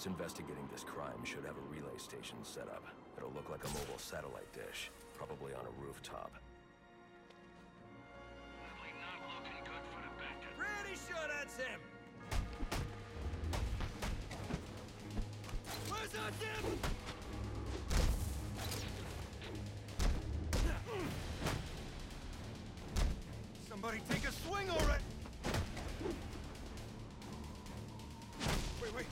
cops investigating this crime should have a relay station set up. It'll look like a mobile satellite dish, probably on a rooftop. Probably not looking good for the Becton. Pretty sure that's him! Where's that him? Somebody take a swing already! Wait!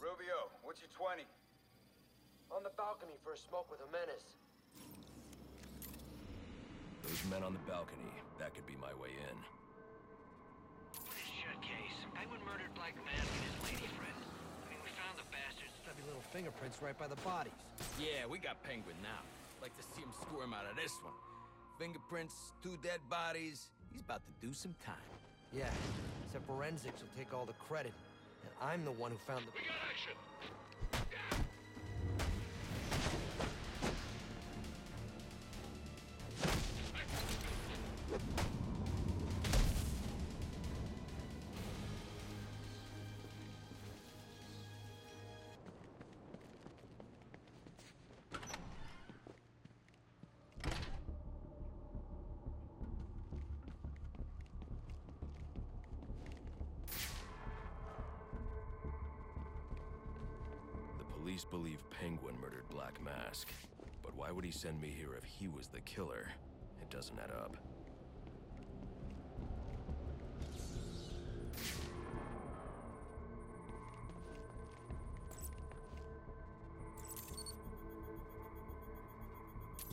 Rubio, what's your 20? On the balcony for a smoke with a menace. Those men on the balcony, that could be my way in. What is shit case? Penguin murdered Black Mask and his lady friend. I mean, we found the bastards. Gotta be little fingerprints right by the bodies. Yeah, we got Penguin now. Like to see him squirm out of this one. Fingerprints, 2 dead bodies. He's about to do some time. Yeah, except forensics will take all the credit. And I'm the one who found the... We got action! Police believe Penguin murdered Black Mask. But why would he send me here if he was the killer? It doesn't add up.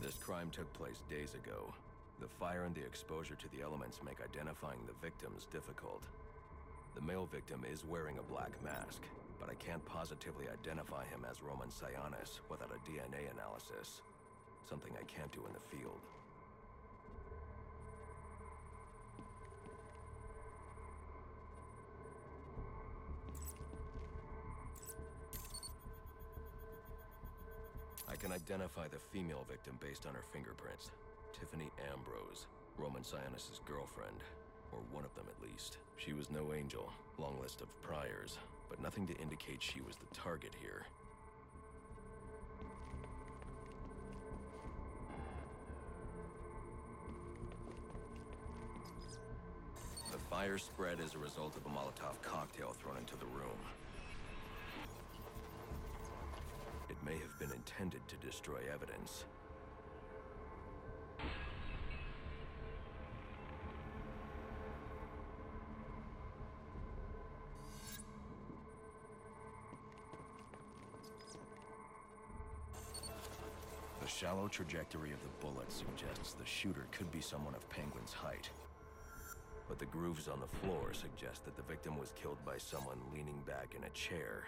This crime took place days ago. The fire and the exposure to the elements make identifying the victims difficult. The male victim is wearing a black mask, but I can't positively identify him as Roman Sionis without a DNA analysis. Something I can't do in the field. I can identify the female victim based on her fingerprints. Tiffany Ambrose, Roman Sionis' girlfriend. Or one of them at least. She was no angel, long list of priors, but nothing to indicate she was the target here. The fire spread as a result of a Molotov cocktail thrown into the room. It may have been intended to destroy evidence. The shallow trajectory of the bullet suggests the shooter could be someone of Penguin's height. But the grooves on the floor suggest that the victim was killed by someone leaning back in a chair.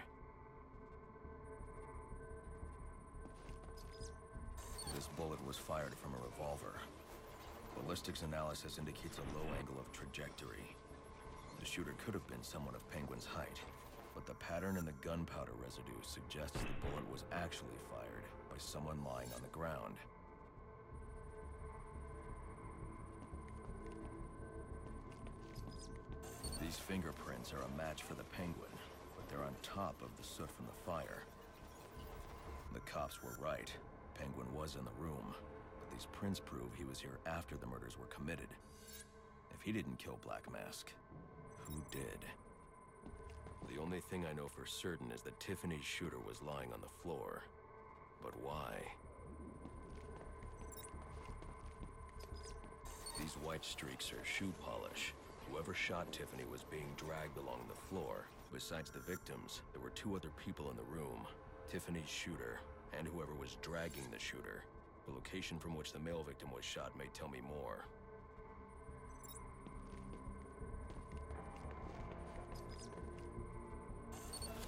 This bullet was fired from a revolver. Ballistics analysis indicates a low angle of trajectory. The shooter could have been someone of Penguin's height, but the pattern in the gunpowder residue suggests the bullet was actually fired by someone lying on the ground. These fingerprints are a match for the Penguin, but they're on top of the soot from the fire. The cops were right. Penguin was in the room, but these prints prove he was here after the murders were committed. If he didn't kill Black Mask, who did? The only thing I know for certain is that Tiffany's shooter was lying on the floor. But why? These white streaks are shoe polish. Whoever shot Tiffany was being dragged along the floor. Besides the victims, there were 2 other people in the room. Tiffany's shooter, and whoever was dragging the shooter. The location from which the male victim was shot may tell me more.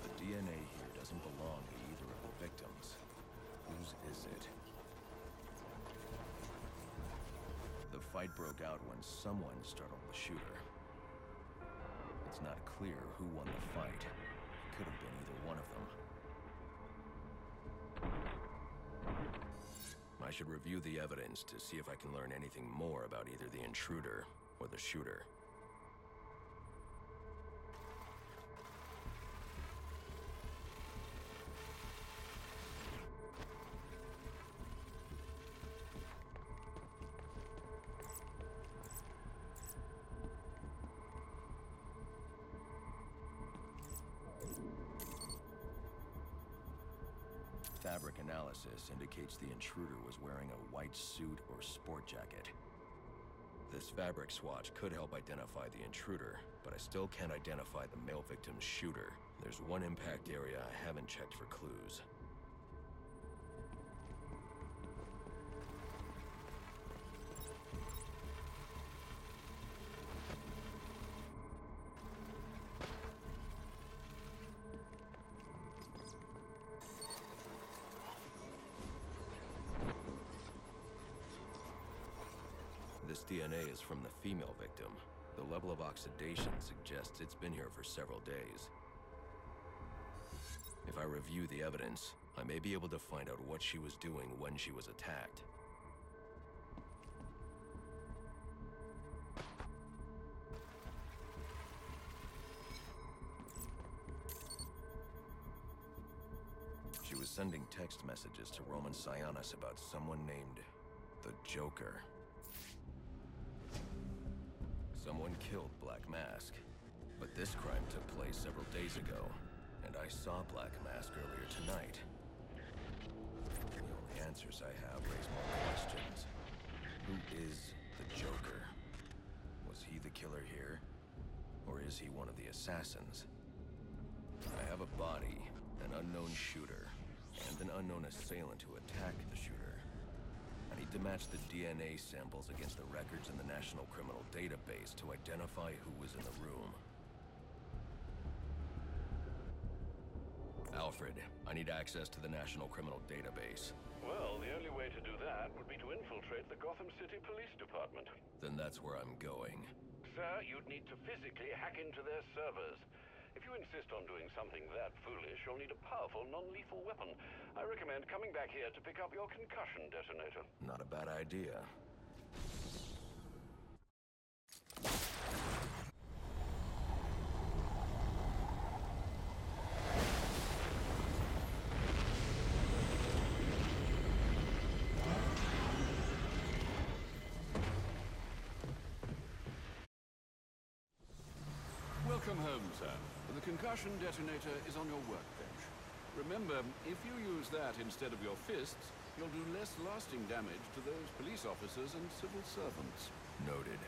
The DNA here doesn't belong to either of the victims. Whose is it? The fight fight broke out when someone startled the shooter. It's not clear who won the fight. It could have been either one of them. I should review the evidence to see if I can learn anything more about either the intruder or the shooter. Fabric analysis indicates the intruder was wearing a white suit or sport jacket. This fabric swatch could help identify the intruder, but I still can't identify the male victim's shooter. There's one impact area I haven't checked for clues. This DNA is from the female victim. The level of oxidation suggests it's been here for several days. If I review the evidence, I may be able to find out what she was doing when she was attacked. She was sending text messages to Roman Sionis about someone named the Joker. Someone killed Black Mask, but this crime took place several days ago, and I saw Black Mask earlier tonight. The only answers I have raise more questions. Who is the Joker? Was he the killer here? Or is he one of the assassins? I have a body, an unknown shooter, and an unknown assailant who attacked the shooter. I need to match the DNA samples against the records in the National Criminal Database to identify who was in the room. Alfred, I need access to the National Criminal Database. Well, the only way to do that would be to infiltrate the Gotham City Police Department. Then that's where I'm going. Sir, you'd need to physically hack into their servers. If you insist on doing something that foolish, you'll need a powerful, non-lethal weapon. I recommend coming back here to pick up your concussion detonator. Not a bad idea. Welcome home, sir. The concussion detonator is on your workbench. Remember, if you use that instead of your fists, you'll do less lasting damage to those police officers and civil servants. Noted.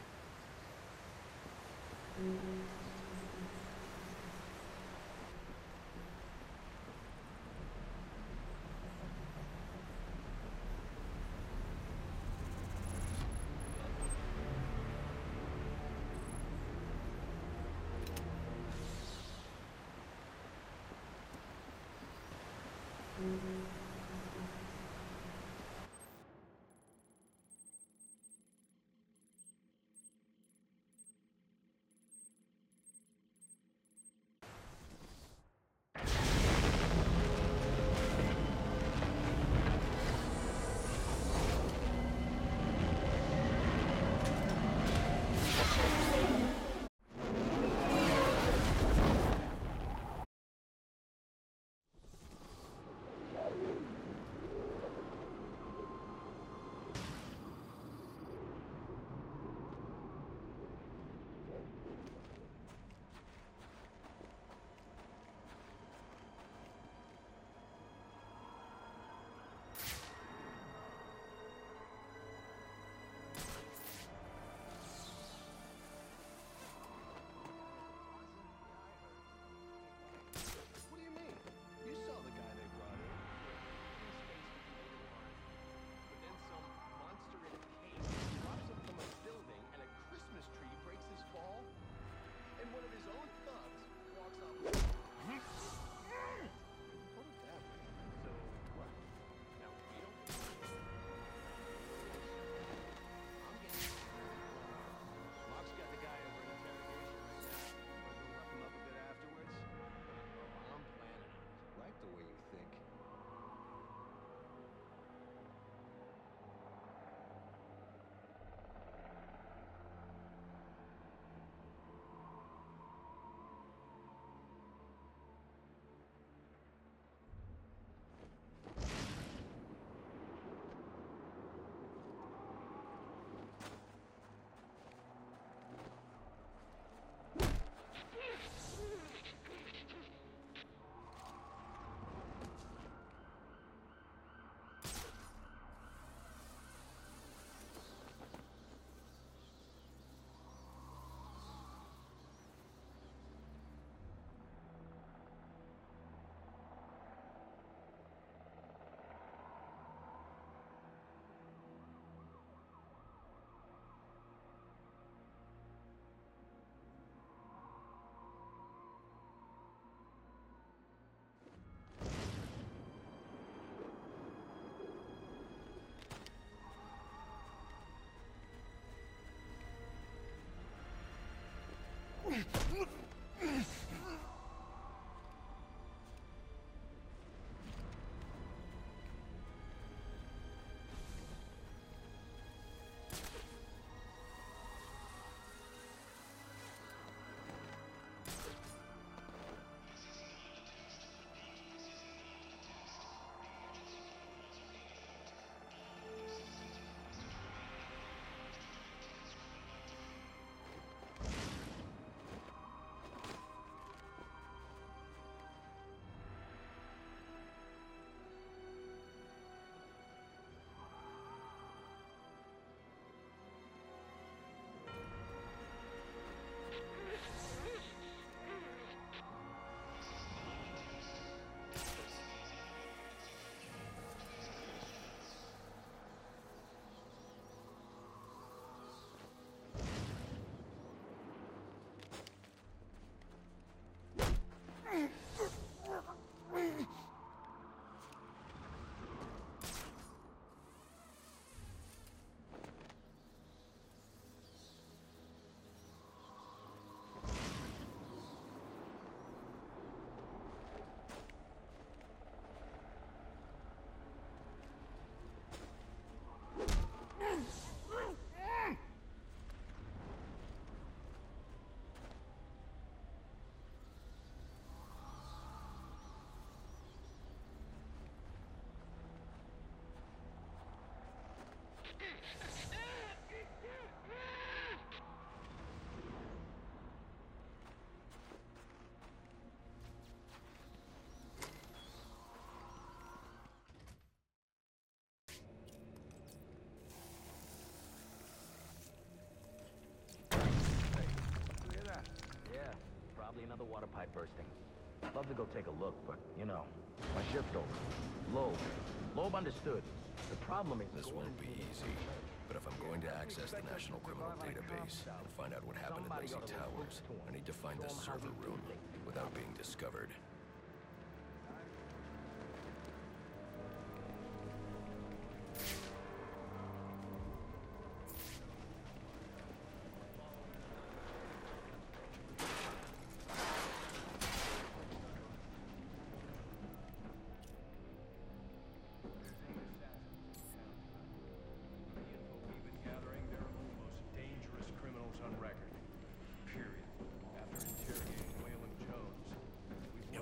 pipe bursting. Love to go take a look, but, you know, my shift over. Loeb understood. The problem is... This won't be easy. But if I'm going to access the National Criminal Database and find out what happened in Lazy Towers, I need to find the server room without being discovered.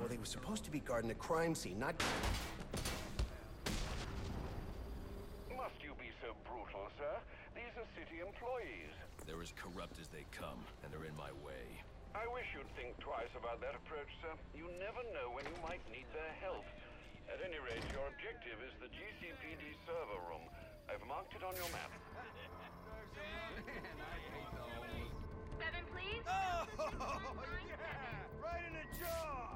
They were supposed to be guarding the crime scene, not... Must you be so brutal, sir? These are city employees. They're as corrupt as they come, and they're in my way. I wish you'd think twice about that approach, sir. You never know when you might need their help. At any rate, your objective is the GCPD server room. I've marked it on your map. 7, please. Oh, yeah! Right in the jaw!